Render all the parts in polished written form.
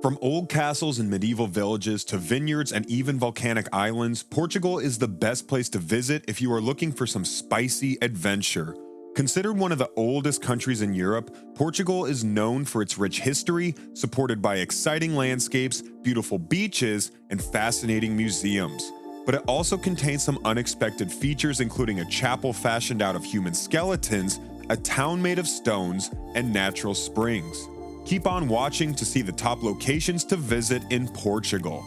From old castles and medieval villages to vineyards and even volcanic islands, Portugal is the best place to visit if you are looking for some spicy adventure. Considered one of the oldest countries in Europe, Portugal is known for its rich history, supported by exciting landscapes, beautiful beaches, and fascinating museums. But it also contains some unexpected features, including a chapel fashioned out of human skeletons, a town made of stones, and natural springs. Keep on watching to see the top locations to visit in Portugal.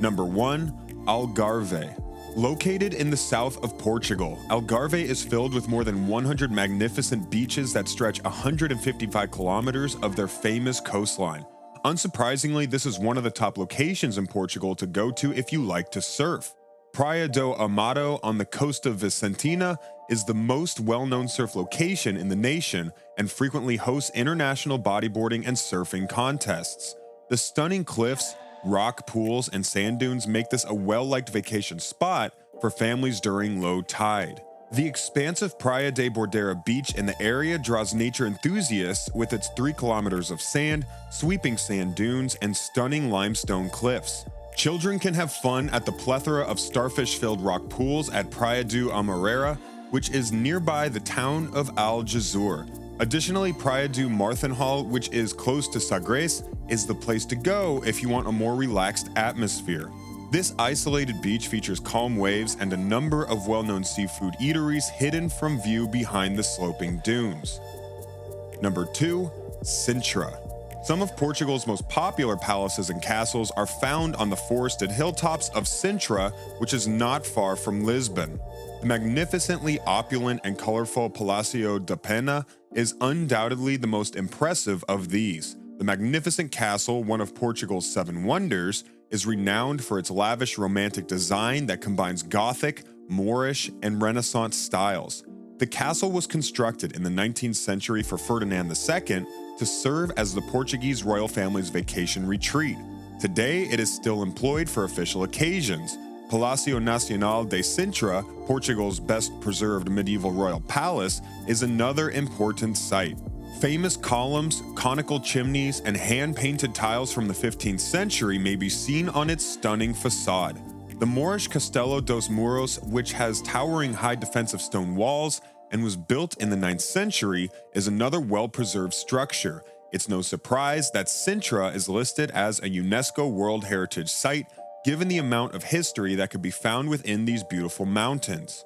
Number 1. Algarve. Located in the south of Portugal, Algarve is filled with more than 100 magnificent beaches that stretch 155 kilometers of their famous coastline. Unsurprisingly, this is one of the top locations in Portugal to go to if you like to surf. Praia do Amado on the Costa Vicentina is the most well-known surf location in the nation and frequently hosts international bodyboarding and surfing contests. The stunning cliffs, rock pools, and sand dunes make this a well-liked vacation spot for families during low tide. The expansive Praia de Bordeira beach in the area draws nature enthusiasts with its 3 kilometers of sand, sweeping sand dunes, and stunning limestone cliffs. Children can have fun at the plethora of starfish-filled rock pools at Praia do Amoreira, which is nearby the town of Algesur. Additionally, Praia do Marthinhal, which is close to Sagres, is the place to go if you want a more relaxed atmosphere. This isolated beach features calm waves and a number of well-known seafood eateries hidden from view behind the sloping dunes. Number 2. Sintra. Some of Portugal's most popular palaces and castles are found on the forested hilltops of Sintra, which is not far from Lisbon. The magnificently opulent and colorful Palácio da Pena is undoubtedly the most impressive of these. The magnificent castle, one of Portugal's 7 wonders, is renowned for its lavish romantic design that combines Gothic, Moorish, and Renaissance styles. The castle was constructed in the 19th century for Ferdinand II to serve as the Portuguese royal family's vacation retreat. Today, it is still employed for official occasions. Palácio Nacional de Sintra, Portugal's best-preserved medieval royal palace, is another important site. Famous columns, conical chimneys, and hand-painted tiles from the 15th century may be seen on its stunning facade. The Moorish Castelo dos Muros, which has towering high defensive stone walls and was built in the 9th century, is another well-preserved structure. It's no surprise that Sintra is listed as a UNESCO World Heritage Site, given the amount of history that could be found within these beautiful mountains.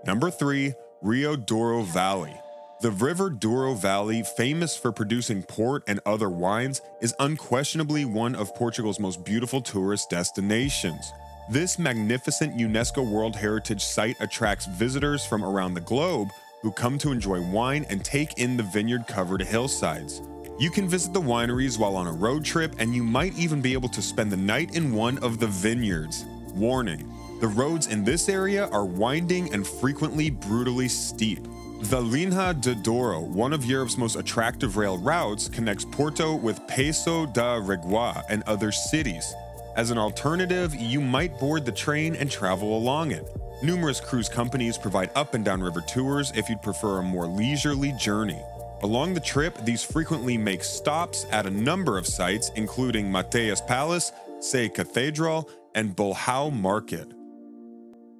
Number 3. Rio Doro Valley. The River Douro Valley, famous for producing port and other wines, is unquestionably one of Portugal's most beautiful tourist destinations. This magnificent UNESCO World Heritage Site attracts visitors from around the globe who come to enjoy wine and take in the vineyard-covered hillsides. You can visit the wineries while on a road trip, and you might even be able to spend the night in one of the vineyards. Warning: the roads in this area are winding and frequently brutally steep. The Linha de Douro, one of Europe's most attractive rail routes, connects Porto with Paço da Régua and other cities. As an alternative, you might board the train and travel along it. Numerous cruise companies provide up and down river tours if you'd prefer a more leisurely journey. Along the trip, these frequently make stops at a number of sites, including Mateus Palace, Sé Cathedral, and Bolhau Market.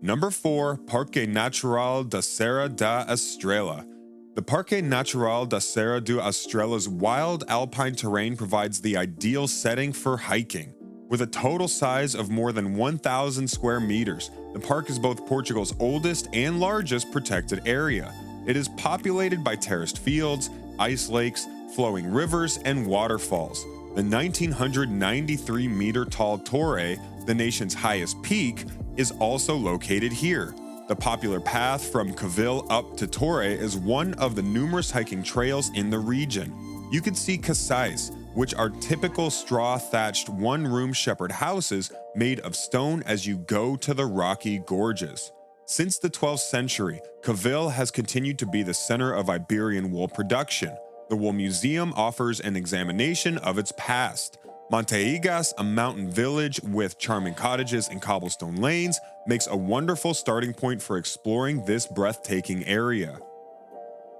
Number 4. Parque Natural da Serra da Estrella. The Parque Natural da Serra da Estrella's wild alpine terrain provides the ideal setting for hiking. With a total size of more than 1,000 square meters, the park is both Portugal's oldest and largest protected area. It is populated by terraced fields, ice lakes, flowing rivers, and waterfalls. The 1,993-meter-tall Torre, the nation's highest peak, is also located here. The popular path from Cavil up to Torre is one of the numerous hiking trails in the region. You can see casais, which are typical straw-thatched one-room shepherd houses made of stone as you go to the rocky gorges. Since the 12th century, Cavil has continued to be the center of Iberian wool production. The Wool Museum offers an examination of its past. Monteigas, a mountain village with charming cottages and cobblestone lanes, makes a wonderful starting point for exploring this breathtaking area.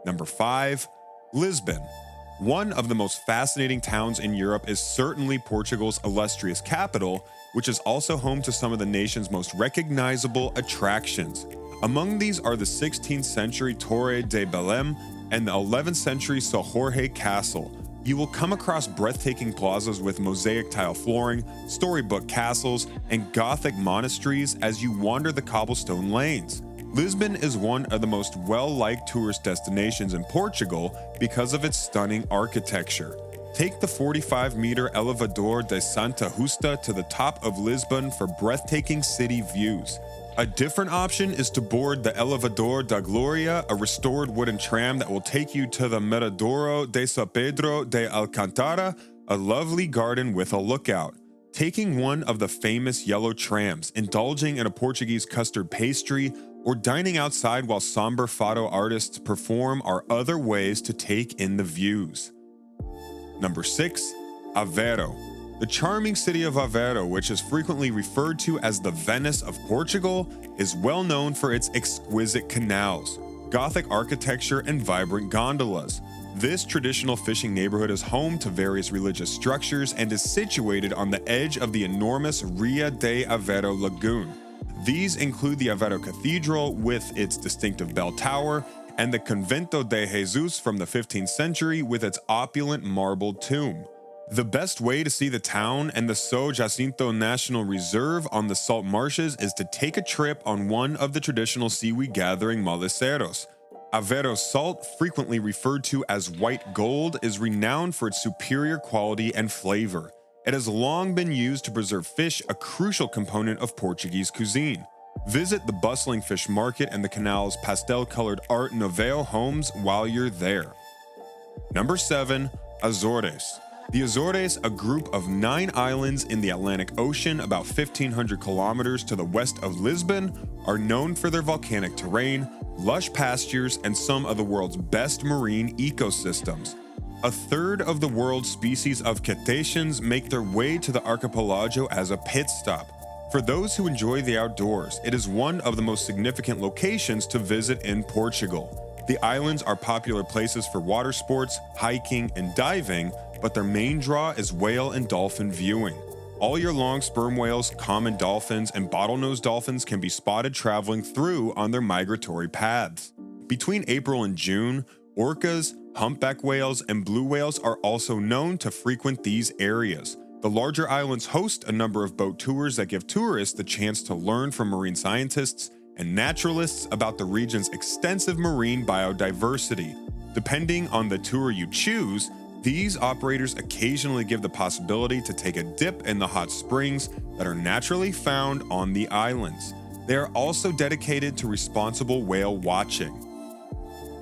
Number 5. Lisbon. One of the most fascinating towns in Europe is certainly Portugal's illustrious capital, which is also home to some of the nation's most recognizable attractions. Among these are the 16th century Torre de Belém and the 11th century São Jorge Castle. You will come across breathtaking plazas with mosaic tile flooring, storybook castles, and Gothic monasteries as you wander the cobblestone lanes. Lisbon is one of the most well-liked tourist destinations in Portugal because of its stunning architecture. Take the 45-meter Elevador de Santa Justa to the top of Lisbon for breathtaking city views. A different option is to board the Elevador da Gloria, a restored wooden tram that will take you to the Miradouro de São Pedro de Alcântara, a lovely garden with a lookout. Taking one of the famous yellow trams, indulging in a Portuguese custard pastry, or dining outside while somber fado artists perform are other ways to take in the views. Number 6. Avero. The charming city of Avero, which is frequently referred to as the Venice of Portugal, is well known for its exquisite canals, Gothic architecture, and vibrant gondolas. This traditional fishing neighborhood is home to various religious structures and is situated on the edge of the enormous Rio de Avero lagoon. These include the Avero Cathedral with its distinctive bell tower, and the Convento de Jesus from the 15th century with its opulent marble tomb. The best way to see the town and the São Jacinto National Reserve on the salt marshes is to take a trip on one of the traditional seaweed gathering maliceiros. Avero's salt, frequently referred to as white gold, is renowned for its superior quality and flavor. It has long been used to preserve fish, a crucial component of Portuguese cuisine. Visit the bustling fish market and the canal's pastel-colored Art Nouveau homes while you're there. Number 7. Azores. The Azores, a group of 9 islands in the Atlantic Ocean about 1,500 kilometers to the west of Lisbon, are known for their volcanic terrain, lush pastures, and some of the world's best marine ecosystems. A third of the world's species of cetaceans make their way to the archipelago as a pit stop. For those who enjoy the outdoors, it is one of the most significant locations to visit in Portugal. The islands are popular places for water sports, hiking, and diving, but their main draw is whale and dolphin viewing. All year long, sperm whales, common dolphins, and bottlenose dolphins can be spotted traveling through on their migratory paths. Between April and June, orcas, humpback whales, and blue whales are also known to frequent these areas. The larger islands host a number of boat tours that give tourists the chance to learn from marine scientists and naturalists about the region's extensive marine biodiversity. Depending on the tour you choose, these operators occasionally give the possibility to take a dip in the hot springs that are naturally found on the islands. They are also dedicated to responsible whale watching.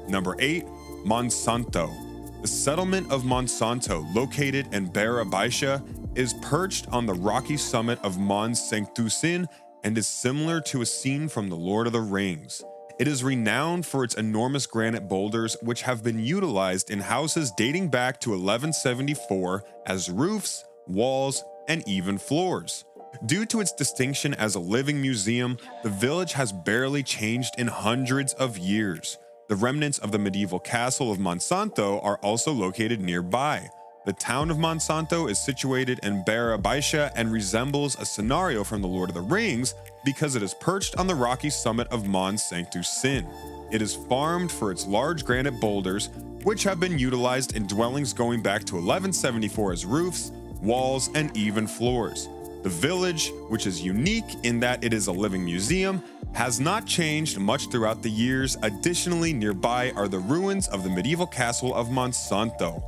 Number 8. Monsanto. The settlement of Monsanto, located in Beira Baixa, is perched on the rocky summit of Monsanto and is similar to a scene from The Lord of the Rings. It is renowned for its enormous granite boulders, which have been utilized in houses dating back to 1174 as roofs, walls, and even floors. Due to its distinction as a living museum, the village has barely changed in hundreds of years. The remnants of the medieval castle of Monsanto are also located nearby. The town of Monsanto is situated in Beira Baixa and resembles a scenario from The Lord of the Rings because it is perched on the rocky summit of Monsanto. It is farmed for its large granite boulders, which have been utilized in dwellings going back to 1174 as roofs, walls, and even floors. The village, which is unique in that it is a living museum, has not changed much throughout the years. Additionally, nearby are the ruins of the medieval castle of Monsanto.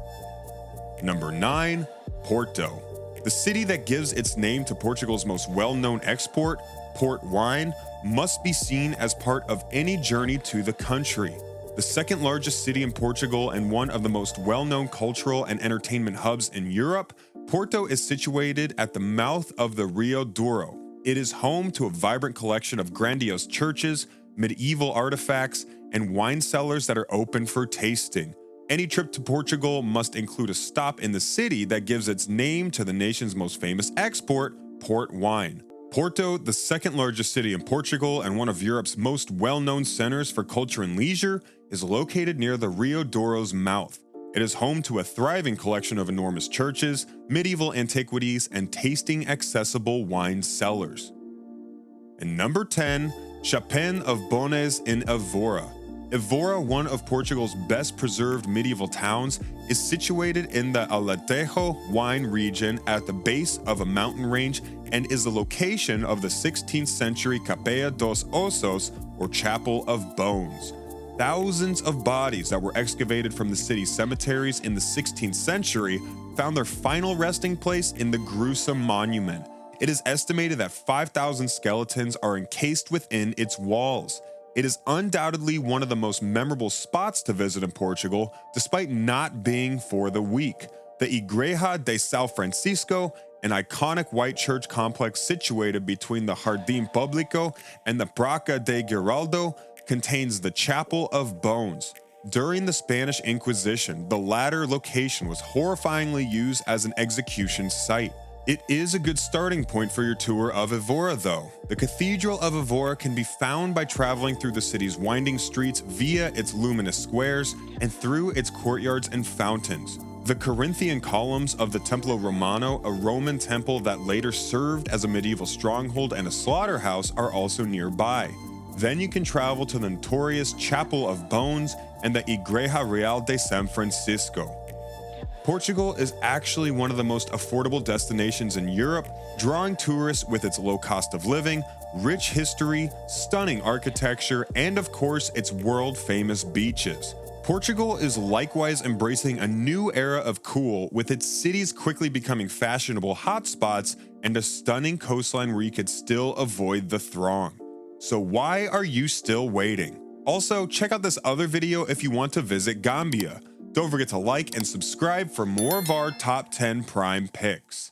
Number 9. Porto. The city that gives its name to Portugal's most well-known export, port wine, must be seen as part of any journey to the country. The second largest city in Portugal and one of the most well-known cultural and entertainment hubs in Europe, Porto is situated at the mouth of the Rio Doro. It is home to a vibrant collection of grandiose churches, medieval artifacts, and wine cellars that are open for tasting. Any trip to Portugal must include a stop in the city that gives its name to the nation's most famous export, port wine. Porto, the second largest city in Portugal and one of Europe's most well-known centers for culture and leisure, is located near the Rio Doro's mouth. It is home to a thriving collection of enormous churches, medieval antiquities, and tasting accessible wine cellars. And number 10, Chapin of Bones in Evora. Evora, one of Portugal's best preserved medieval towns, is situated in the Alentejo wine region at the base of a mountain range and is the location of the 16th century Capella dos Ossos, or Chapel of Bones. Thousands of bodies that were excavated from the city's cemeteries in the 16th century found their final resting place in the gruesome monument. It is estimated that 5,000 skeletons are encased within its walls. It is undoubtedly one of the most memorable spots to visit in Portugal, despite not being for the weak. The Igreja de São Francisco, an iconic white church complex situated between the Jardim Público and the Praça de Geraldo, contains the Chapel of Bones. During the Spanish Inquisition, the latter location was horrifyingly used as an execution site. It is a good starting point for your tour of Evora, though. The Cathedral of Evora can be found by traveling through the city's winding streets via its luminous squares and through its courtyards and fountains. The Corinthian columns of the Templo Romano, a Roman temple that later served as a medieval stronghold and a slaughterhouse, are also nearby. Then you can travel to the notorious Chapel of Bones and the Igreja Real de San Francisco. Portugal is actually one of the most affordable destinations in Europe, drawing tourists with its low cost of living, rich history, stunning architecture, and of course, its world-famous beaches. Portugal is likewise embracing a new era of cool, with its cities quickly becoming fashionable hotspots and a stunning coastline where you could still avoid the throng. So why are you still waiting? Also, check out this other video if you want to visit Gambia. Don't forget to like and subscribe for more of our top 10 prime picks.